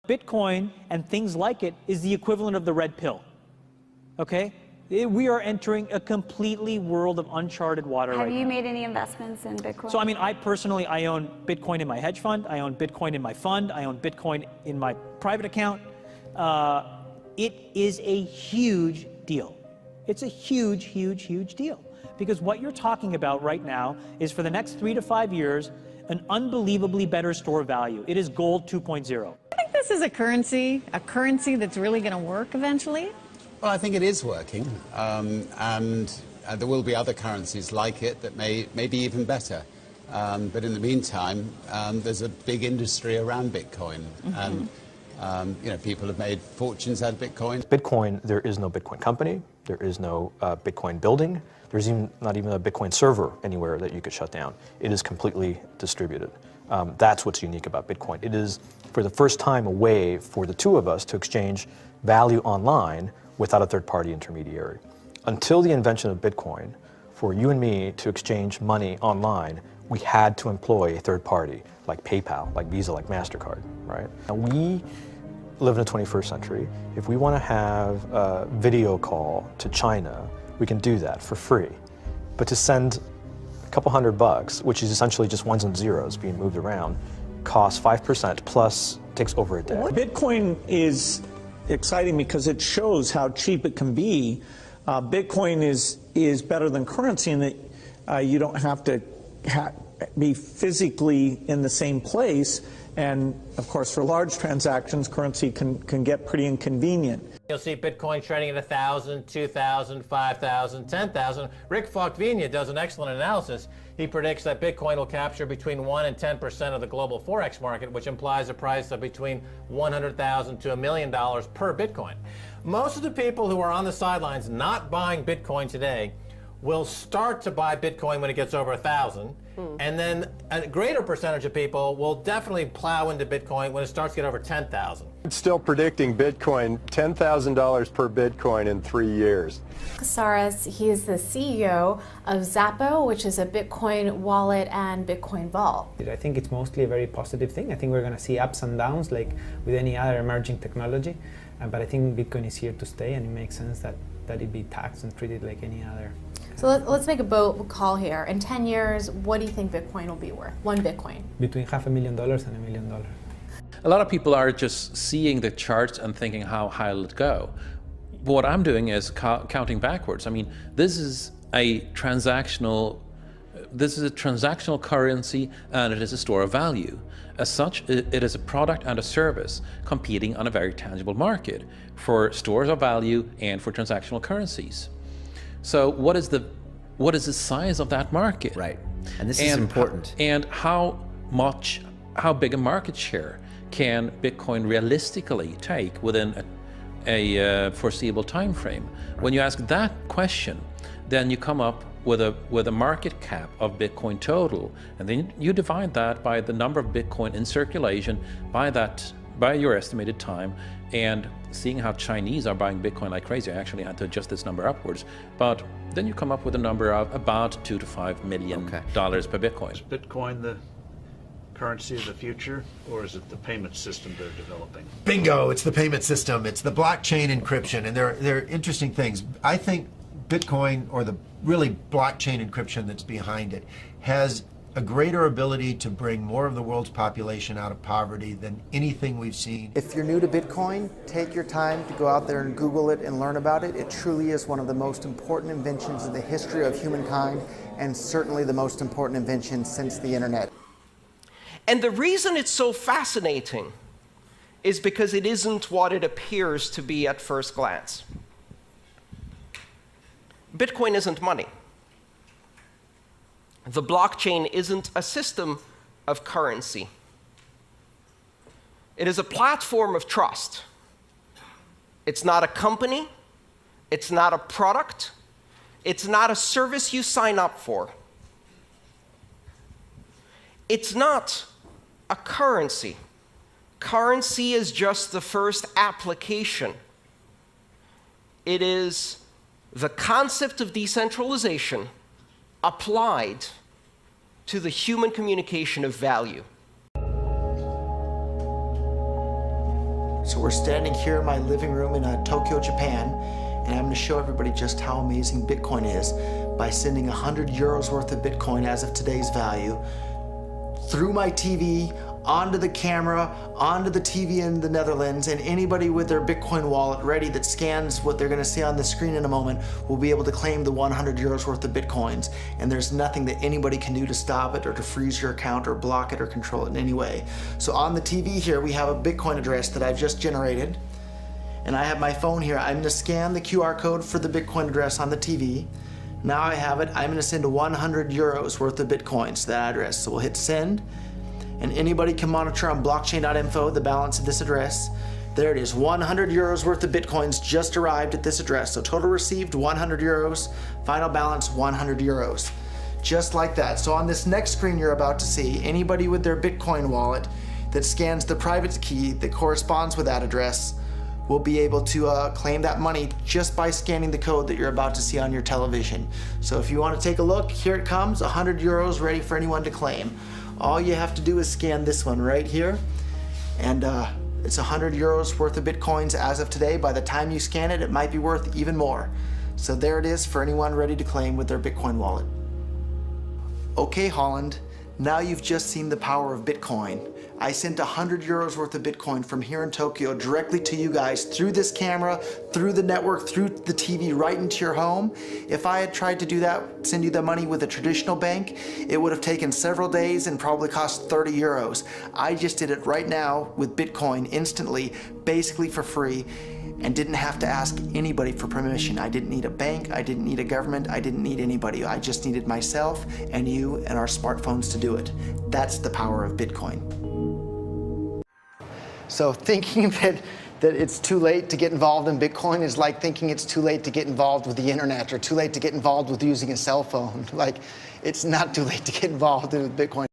Bitcoin and things like it is the equivalent of the red pill, okay? We are entering a completely world of uncharted water right now. Have you made any investments in Bitcoin? So, I mean, I personally, I own Bitcoin in my hedge fund, I own Bitcoin in my fund, I own Bitcoin in my private account. It is a huge deal. It's a huge, huge, huge deal. Because what you're talking about right now is for the next 3 to 5 years, an unbelievably better store of value. It is gold 2.0. I think this is a currency that's really going to work eventually. Well, I think it is working, and there will be other currencies like it that may be even better. But in the meantime, there's a big industry around Bitcoin, and you know, people have made fortunes out of Bitcoin. Bitcoin, there is no Bitcoin company, there is no Bitcoin building, there's not even a Bitcoin server anywhere that you could shut down. It is completely distributed. That's what's unique about Bitcoin. It is, for the first time, a way for the two of us to exchange value online without a third-party intermediary. Until the invention of Bitcoin, for you and me to exchange money online, we had to employ a third party, like PayPal, like Visa, like MasterCard, right? Now we live in the 21st century. If we want to have a video call to China, we can do that for free. But to send a couple $100, which is essentially just ones and zeros being moved around, costs 5% plus takes over a day. Bitcoin is exciting because it shows how cheap it can be. Bitcoin is better than currency in that you don't have to be physically in the same place, and of course for large transactions currency can get pretty inconvenient. You'll see Bitcoin trading at 1,000, 2,000, 5,000, 10,000. Rick Falkvinia does an excellent analysis. He predicts that Bitcoin will capture between 1 and 10% of the global Forex market, which implies a price of between $100,000 to $1 million per Bitcoin. Most of the people who are on the sidelines not buying Bitcoin today will start to buy Bitcoin when it gets over 1,000, and then a greater percentage of people will definitely plow into Bitcoin when it starts to get over 10,000. It's still predicting Bitcoin, $10,000 per Bitcoin in 3 years. Casares, he is the CEO of Zappo, which is a Bitcoin wallet and Bitcoin vault. I think it's mostly a very positive thing. I think we're going to see ups and downs like with any other emerging technology, but I think Bitcoin is here to stay, and it makes sense that it be taxed and treated like any other. So let's make a bold call here. In 10 years, what do you think Bitcoin will be worth? One Bitcoin? Between $500,000 and $1 million. A lot of people are just seeing the charts and thinking, how high will it go? What I'm doing is counting backwards. I mean, this is a transactional currency, and it is a store of value. As such, it is a product and a service competing on a very tangible market for stores of value and for transactional currencies. So what is the size of that market? Right, and this is important. And how big a market share can Bitcoin realistically take within a foreseeable time frame? Right. When you ask that question, then you come up with a market cap of Bitcoin total, and then you divide that by the number of Bitcoin in circulation by your estimated time, and seeing how Chinese are buying Bitcoin like crazy. I actually had to adjust this number upwards, but then you come up with a number of about $2 to $5 million per Bitcoin. Is Bitcoin the currency of the future, or is it the payment system they're developing? Bingo! It's the payment system. It's the blockchain encryption, and they're interesting things. I think Bitcoin, or the really blockchain encryption that's behind it, has a greater ability to bring more of the world's population out of poverty than anything we've seen. If you're new to Bitcoin, take your time to go out there and Google it and learn about it. It truly is one of the most important inventions in the history of humankind, and certainly the most important invention since the internet. And the reason it's so fascinating is because it isn't what it appears to be at first glance. Bitcoin isn't money. The blockchain isn't a system of currency. It is a platform of trust. It's not a company. It's not a product. It's not a service you sign up for. It's not a currency. Currency is just the first application. It is the concept of decentralization applied to the human communication of value. So we're standing here in my living room in Tokyo, Japan, and I'm going to show everybody just how amazing Bitcoin is by sending 100 euros worth of Bitcoin as of today's value through my TV, onto the camera, onto the TV in the Netherlands, and anybody with their Bitcoin wallet ready that scans what they're going to see on the screen in a moment will be able to claim the 100 euros worth of Bitcoins. And there's nothing that anybody can do to stop it or to freeze your account or block it or control it in any way. So on the TV here, we have a Bitcoin address that I've just generated. And I have my phone here. I'm going to scan the QR code for the Bitcoin address on the TV. Now I have it. I'm going to send 100 euros worth of Bitcoins to that address. So we'll hit send. And anybody can monitor on blockchain.info the balance of this address. There it is, 100 euros worth of Bitcoins just arrived at this address. So total received 100 euros, final balance 100 euros. Just like that. So on this next screen you're about to see, anybody with their Bitcoin wallet that scans the private key that corresponds with that address will be able to claim that money just by scanning the code that you're about to see on your television. So if you want to take a look, here it comes, 100 euros ready for anyone to claim. All you have to do is scan this one right here, and it's 100 euros worth of Bitcoins as of today. By the time you scan it, it might be worth even more. So there it is for anyone ready to claim with their Bitcoin wallet. Okay, Holland, now you've just seen the power of Bitcoin. I sent 100 euros worth of Bitcoin from here in Tokyo directly to you guys through this camera, through the network, through the TV, right into your home. If I had tried to do that, send you the money with a traditional bank, it would have taken several days and probably cost 30 euros. I just did it right now with Bitcoin instantly, basically for free, and didn't have to ask anybody for permission. I didn't need a bank, I didn't need a government, I didn't need anybody. I just needed myself and you and our smartphones to do it. That's the power of Bitcoin. So thinking that it's too late to get involved in Bitcoin is like thinking it's too late to get involved with the internet or too late to get involved with using a cell phone. Like, it's not too late to get involved with Bitcoin.